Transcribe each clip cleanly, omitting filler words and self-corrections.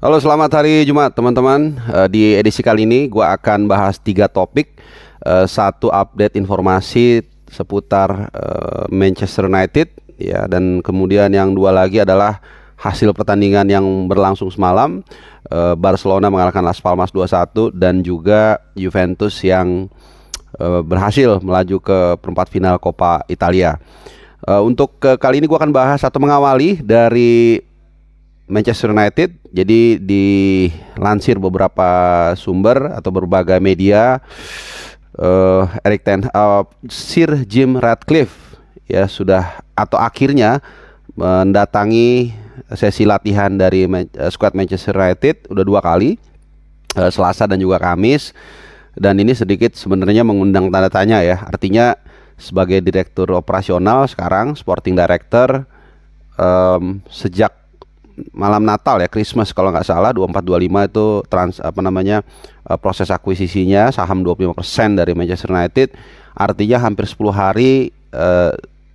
Halo, selamat hari Jumat teman-teman. Di edisi kali ini gua akan bahas tiga topik. Satu, update informasi seputar Manchester United ya, dan kemudian yang dua lagi adalah hasil pertandingan yang berlangsung semalam. Barcelona mengalahkan Las Palmas 2-1 dan juga Juventus yang berhasil melaju ke perempat final Coppa Italia. Untuk kali ini gua akan bahas atau mengawali dari Manchester United. Jadi dilansir beberapa sumber atau berbagai media, Sir Jim Ratcliffe ya sudah atau akhirnya mendatangi sesi latihan dari skuad Manchester United udah dua kali, Selasa dan juga Kamis. Dan ini sedikit sebenarnya mengundang tanda tanya ya. Artinya sebagai direktur operasional sekarang, sporting director, sejak malam Natal ya, Christmas kalau nggak salah 24-25 itu proses akuisisinya saham 25% dari Manchester United. Artinya hampir 10 hari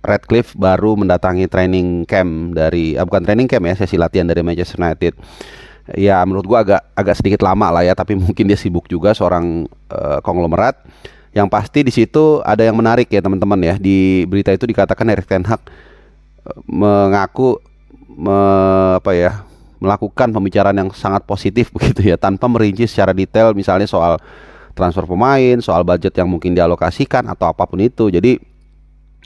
Radcliffe baru mendatangi training camp dari bukan training camp ya, sesi latihan dari Manchester United. Ya menurut gua agak sedikit lama lah ya, tapi mungkin dia sibuk juga seorang konglomerat. Yang pasti di situ ada yang menarik ya teman-teman ya. Di berita itu dikatakan Erik ten Hag mengaku melakukan pembicaraan yang sangat positif begitu ya, tanpa merinci secara detail misalnya soal transfer pemain, soal budget yang mungkin dialokasikan atau apapun itu. Jadi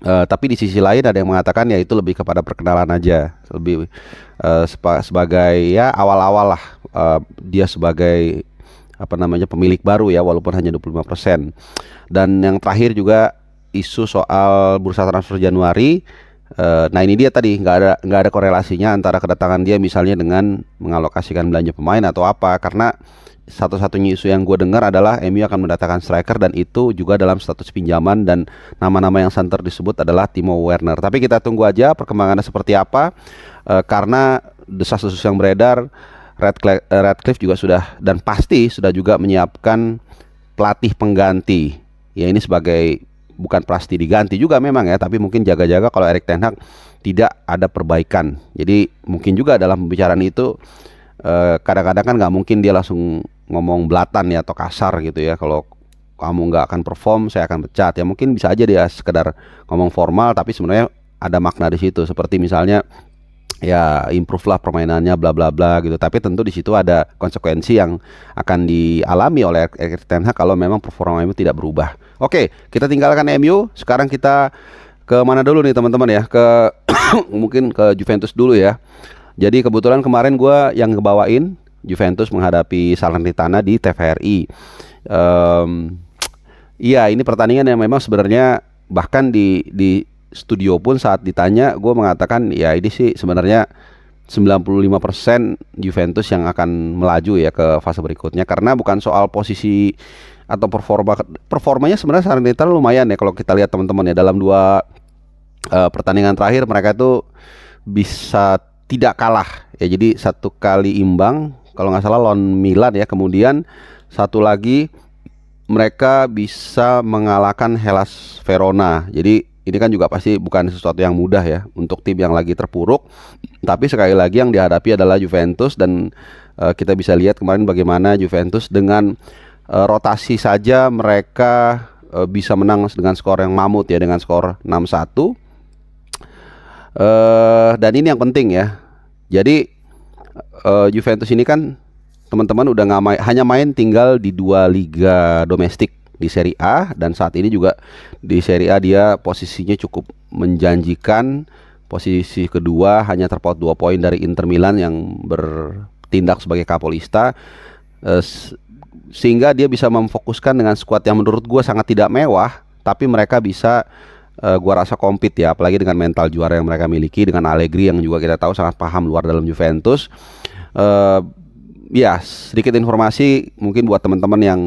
tapi di sisi lain ada yang mengatakan ya itu lebih kepada perkenalan aja, lebih sebagai ya awal-awal lah, dia sebagai pemilik baru ya, walaupun hanya 25%. Dan yang terakhir juga isu soal bursa transfer Januari. Nah ini dia tadi nggak ada korelasinya antara kedatangan dia misalnya dengan mengalokasikan belanja pemain atau apa, karena satu-satunya isu yang gue dengar adalah MU akan mendatangkan striker, dan itu juga dalam status pinjaman, dan nama-nama yang santer disebut adalah Timo Werner. Tapi kita tunggu aja perkembangannya seperti apa, karena desas-desus yang beredar Radcliffe juga sudah dan pasti sudah juga menyiapkan pelatih pengganti ya. Ini sebagai bukan pasti diganti juga memang ya, tapi mungkin jaga-jaga kalau Erik ten Hag tidak ada perbaikan. Jadi mungkin juga dalam pembicaraan itu kadang-kadang kan nggak mungkin dia langsung ngomong belatan ya atau kasar gitu ya. Kalau kamu nggak akan perform, saya akan pecat ya. Mungkin bisa aja dia sekedar ngomong formal, tapi sebenarnya ada makna di situ. Seperti misalnya ya improve lah permainannya bla bla bla gitu. Tapi tentu di situ ada konsekuensi yang akan dialami oleh Erik ten Hag kalau memang performa MU tidak berubah. Oke, kita tinggalkan MU. Sekarang kita ke mana dulu nih teman-teman ya? Ke mungkin ke Juventus dulu ya. Jadi kebetulan kemarin gue yang ngebawain Juventus menghadapi Salernitana di TVRI. Iya, ini pertandingan yang memang sebenarnya bahkan di studio pun saat ditanya gue mengatakan ya ini sih sebenarnya 95% Juventus yang akan melaju ya ke fase berikutnya, karena bukan soal posisi atau performanya sebenarnya Salernitana lumayan ya kalau kita lihat teman-teman ya. Dalam dua pertandingan terakhir mereka itu bisa tidak kalah ya, jadi satu kali imbang kalau nggak salah lawan Milan ya, kemudian satu lagi mereka bisa mengalahkan Hellas Verona. Jadi ini kan juga pasti bukan sesuatu yang mudah ya untuk tim yang lagi terpuruk. Tapi sekali lagi yang dihadapi adalah Juventus, dan kita bisa lihat kemarin bagaimana Juventus dengan rotasi saja mereka bisa menang dengan skor yang mamut ya, dengan skor 6-1. Dan ini yang penting ya. Jadi Juventus ini kan teman-teman udah hanya main tinggal di dua liga domestik, di Serie A, dan saat ini juga di Serie A dia posisinya cukup menjanjikan. Posisi kedua hanya terpaut 2 poin dari Inter Milan yang bertindak sebagai kapolista, sehingga dia bisa memfokuskan dengan skuad yang menurut gue sangat tidak mewah, tapi mereka bisa gua rasa compete ya, apalagi dengan mental juara yang mereka miliki, dengan Allegri yang juga kita tahu sangat paham luar dalam Juventus. Ya sedikit informasi mungkin buat teman-teman yang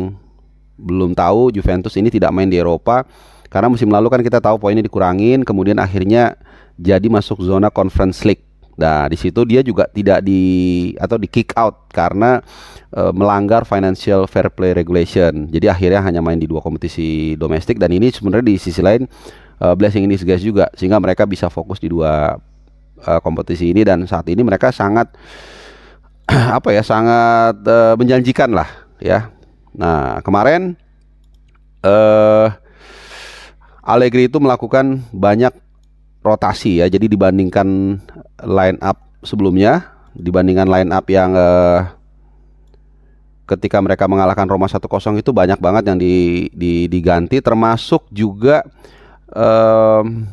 belum tahu, Juventus ini tidak main di Eropa karena musim lalu kan kita tahu poinnya dikurangin, kemudian akhirnya jadi masuk zona Conference League. Nah di situ dia juga tidak di kick out karena melanggar financial fair play regulation. Jadi akhirnya hanya main di dua kompetisi domestik, dan ini sebenarnya di sisi lain blessing in disguise juga, sehingga mereka bisa fokus di dua kompetisi ini. Dan saat ini mereka sangat apa ya, sangat menjanjikan lah ya. Nah kemarin eh Allegri itu melakukan banyak rotasi ya. Jadi dibandingkan line up sebelumnya, dibandingkan line up yang ketika mereka mengalahkan Roma 1-0 itu banyak banget yang diganti, termasuk juga em,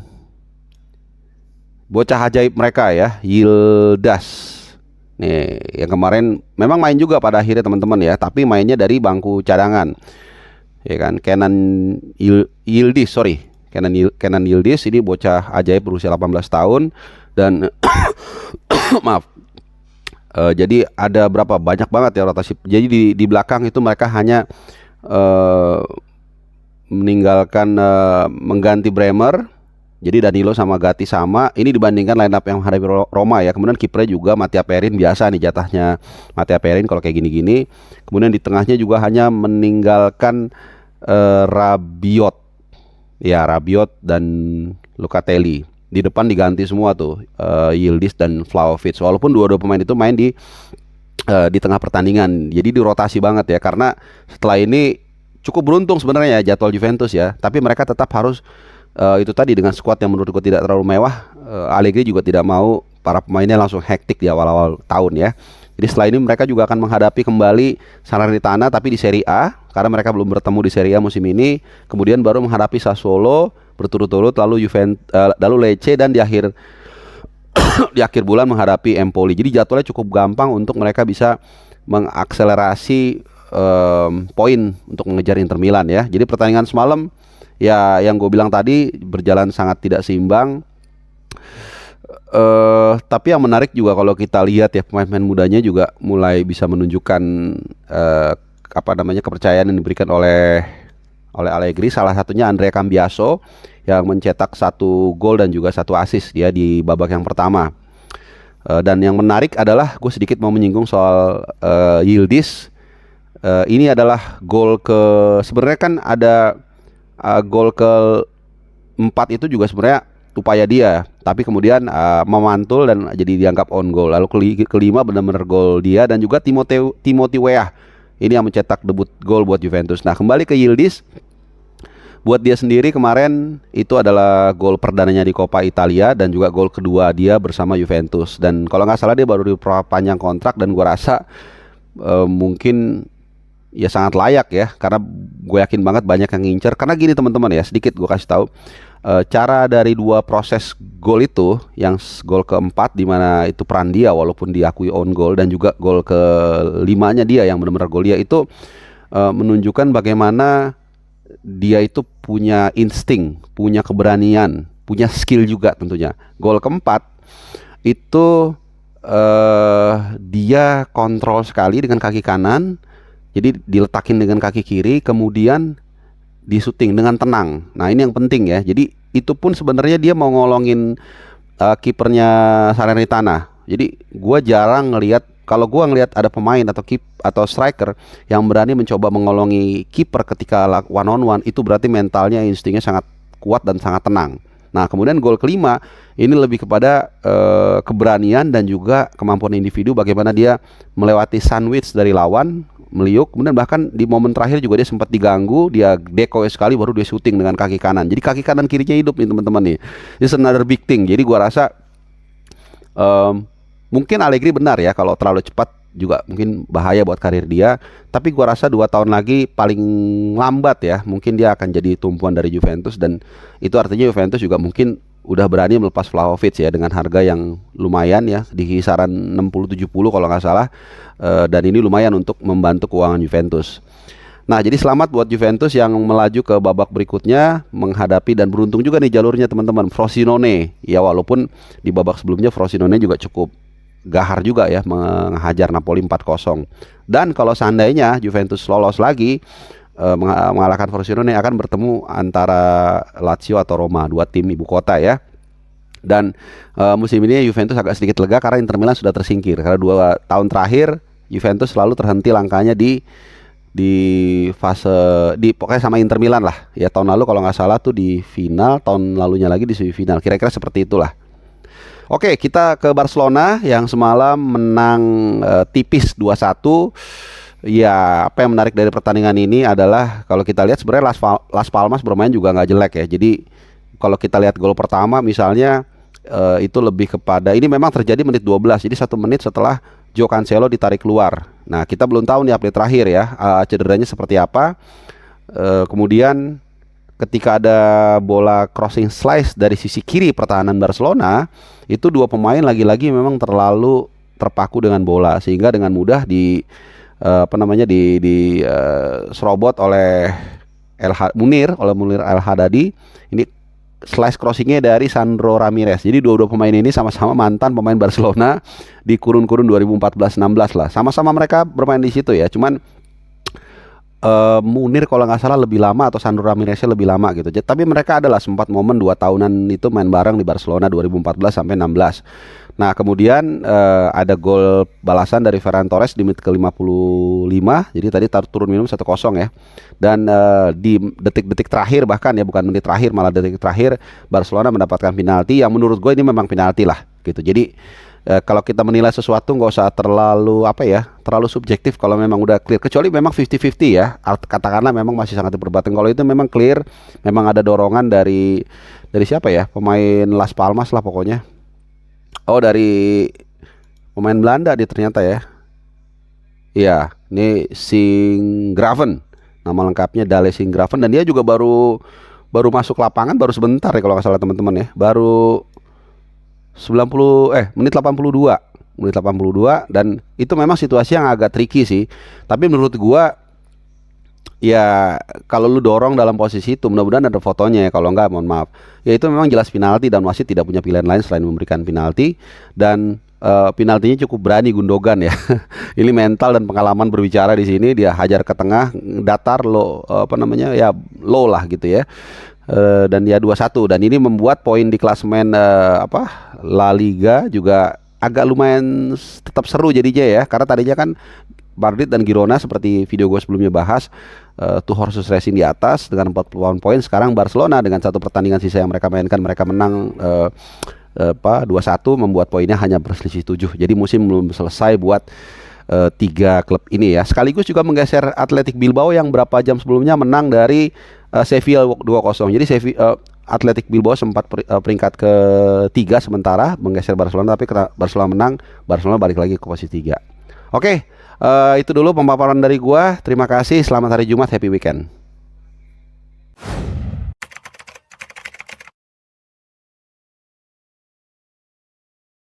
bocah ajaib mereka ya, Yildiz. Nih, yang kemarin memang main juga pada akhirnya teman-teman ya, tapi mainnya dari bangku cadangan. Ya kan, Yildiz, sorry. Kenan Yildiz ini bocah ajaib berusia 18 tahun dan maaf. Jadi ada berapa banyak banget ya rotasi. Jadi di belakang itu mereka hanya eh, meninggalkan mengganti Bremer. Jadi Danilo sama Gatti sama. Ini dibandingkan line up yang menghadapi Roma ya. Kemudian kipernya juga Mattia Perin, biasa nih jatahnya Mattia Perin kalau kayak gini-gini. Kemudian di tengahnya juga hanya meninggalkan Rabiot. Ya, Rabiot dan Locatelli. Di depan diganti semua tuh, Yildiz dan Vlahovic. Walaupun dua-dua pemain itu main di tengah pertandingan. Jadi dirotasi banget ya, karena setelah ini cukup beruntung sebenarnya ya jadwal Juventus ya. Tapi mereka tetap harus itu tadi, dengan skuad yang menurutku tidak terlalu mewah. Allegri juga tidak mau para pemainnya langsung hektik di awal-awal tahun ya. Jadi setelah ini mereka juga akan menghadapi kembali Salernitana tapi di Serie A, karena mereka belum bertemu di Serie A musim ini. Kemudian baru menghadapi Sassuolo berturut-turut, lalu lalu Lecce, dan di akhir di akhir bulan menghadapi Empoli. Jadi jadwalnya cukup gampang untuk mereka bisa mengakselerasi poin untuk mengejar Inter Milan ya. Jadi pertandingan semalam ya yang gue bilang tadi berjalan sangat tidak seimbang. Tapi yang menarik juga kalau kita lihat ya, pemain-pemain mudanya juga mulai bisa menunjukkan kepercayaan yang diberikan oleh Allegri. Salah satunya Andrea Cambiaso yang mencetak 1 gol dan juga 1 assist dia di babak yang pertama. Dan yang menarik adalah gue sedikit mau menyinggung soal Yildiz. Ini adalah gol sebenarnya kan ada gol ke-4 itu juga sebenarnya upaya dia, tapi kemudian memantul dan jadi dianggap on goal. Lalu kelima benar-benar gol dia, dan juga Timothy Weah ini yang mencetak debut gol buat Juventus. Nah kembali ke Yildiz, buat dia sendiri kemarin itu adalah gol perdananya di Coppa Italia dan juga gol kedua dia bersama Juventus. Dan kalau nggak salah dia baru diperpanjang kontrak, dan gua rasa mungkin ya sangat layak ya, karena gue yakin banget banyak yang ngincer. Karena gini teman-teman ya, sedikit gue kasih tahu cara dari 2 proses gol itu, yang gol ke-4 di mana itu peran dia walaupun diakui on goal, dan juga gol ke-5-nya dia yang benar-benar gol dia itu menunjukkan bagaimana dia itu punya insting, punya keberanian, punya skill juga tentunya. Gol ke-4 itu dia kontrol sekali dengan kaki kanan. Jadi diletakin dengan kaki kiri, kemudian disuting dengan tenang. Nah ini yang penting ya. Jadi itu pun sebenarnya dia mau ngolongin kipernya Salernitana. Jadi gua jarang ngelihat, kalau gua ngelihat ada pemain atau striker yang berani mencoba mengolongi kiper ketika one on one, itu berarti mentalnya, instingnya sangat kuat dan sangat tenang. Nah kemudian gol kelima ini lebih kepada keberanian dan juga kemampuan individu, bagaimana dia melewati sandwich dari lawan, meliuk, kemudian bahkan di momen terakhir juga dia sempat diganggu, dia decoy sekali baru dia syuting dengan kaki kanan. Jadi kaki kanan kirinya hidup nih teman-teman nih. It's another big thing. Jadi gua rasa mungkin Allegri benar ya, kalau terlalu cepat juga mungkin bahaya buat karir dia. Tapi gua rasa 2 tahun lagi paling lambat ya, mungkin dia akan jadi tumpuan dari Juventus, dan itu artinya Juventus juga mungkin udah berani melepas Vlahovic ya dengan harga yang lumayan ya, di kisaran 60-70 kalau nggak salah. Dan ini lumayan untuk membantu keuangan Juventus. Nah jadi selamat buat Juventus yang melaju ke babak berikutnya, menghadapi, dan beruntung juga nih jalurnya teman-teman, Frosinone. Ya walaupun di babak sebelumnya Frosinone juga cukup gahar juga ya, menghajar Napoli 4-0. Dan kalau seandainya Juventus lolos lagi, mengalahkan Frosinone, akan bertemu antara Lazio atau Roma, 2 tim ibu kota ya. Dan musim ini Juventus agak sedikit lega karena Inter Milan sudah tersingkir. Karena 2 tahun terakhir Juventus selalu terhenti langkahnya di fase, pokoknya sama Inter Milan lah ya. Tahun lalu kalau nggak salah tuh di final, tahun lalunya lagi di semifinal, kira-kira seperti itulah. Oke, kita ke Barcelona yang semalam menang tipis 2-1. Ya, apa yang menarik dari pertandingan ini adalah kalau kita lihat sebenarnya Las Palmas bermain juga nggak jelek ya. Jadi kalau kita lihat gol pertama misalnya itu lebih kepada ini memang terjadi menit 12. Jadi 1 menit setelah Joao Cancelo ditarik keluar. Nah, kita belum tahu nih update terakhir ya, cederanya seperti apa. Kemudian ketika ada bola crossing slice dari sisi kiri pertahanan Barcelona, itu dua pemain lagi-lagi memang terlalu terpaku dengan bola sehingga dengan mudah serobot oleh Munir El Haddadi. Ini slice crossingnya dari Sandro Ramirez. Jadi dua pemain ini sama-sama mantan pemain Barcelona di kurun-kurun 2014-16 lah. Sama-sama mereka bermain di situ ya. Cuman Munir kalau nggak salah lebih lama atau Sandro Ramireznya lebih lama gitu. Tapi mereka adalah sempat momen 2 tahunan itu main bareng di Barcelona 2014 sampai 16. Nah, kemudian ada gol balasan dari Ferran Torres di menit ke-55. Jadi tadi turun minum 1-0 ya. Dan di detik-detik terakhir bahkan ya, bukan menit terakhir, malah detik terakhir Barcelona mendapatkan penalti yang menurut gue ini memang penalti lah gitu. Jadi kalau kita menilai sesuatu nggak usah terlalu terlalu subjektif kalau memang udah clear, kecuali memang 50-50 ya, katakanlah memang masih sangat diperdebatkan. Kalau itu memang clear, memang ada dorongan dari siapa ya, pemain Las Palmas lah pokoknya. Oh, dari pemain Belanda dia ternyata ya. Iya, ini Singgraven, nama lengkapnya Dale Singgraven, dan dia juga baru masuk lapangan baru sebentar ya kalau nggak salah teman-teman ya, baru menit 82 dan itu memang situasi yang agak tricky sih. Tapi menurut gua ya kalau lu dorong dalam posisi itu, mudah-mudahan ada fotonya ya, kalau enggak mohon maaf. Ya itu memang jelas penalti dan wasit tidak punya pilihan lain selain memberikan penalti. Dan penaltinya cukup berani Gundogan ya. Ini mental dan pengalaman berbicara di sini. Dia hajar ke tengah, datar low low lah gitu ya. Dan dia 2-1, dan ini membuat poin di klasemen La Liga juga agak lumayan tetap seru jadinya ya, karena tadinya kan Madrid dan Girona seperti video gue sebelumnya bahas, Two Horses Racing di atas dengan 40 poin. Sekarang Barcelona dengan 1 pertandingan sisa yang mereka mainkan, mereka menang 2-1, membuat poinnya hanya berselisih 7. Jadi musim belum selesai buat 3 klub ini ya. Sekaligus juga menggeser Athletic Bilbao yang berapa jam sebelumnya menang dari Sevilla 2-0. Jadi Athletic Bilbao sempat peringkat ke-3 sementara, menggeser Barcelona, tapi Barcelona menang, Barcelona balik lagi ke posisi 3. Oke, itu dulu pemaparan dari gua. Terima kasih, selamat hari Jumat, happy weekend.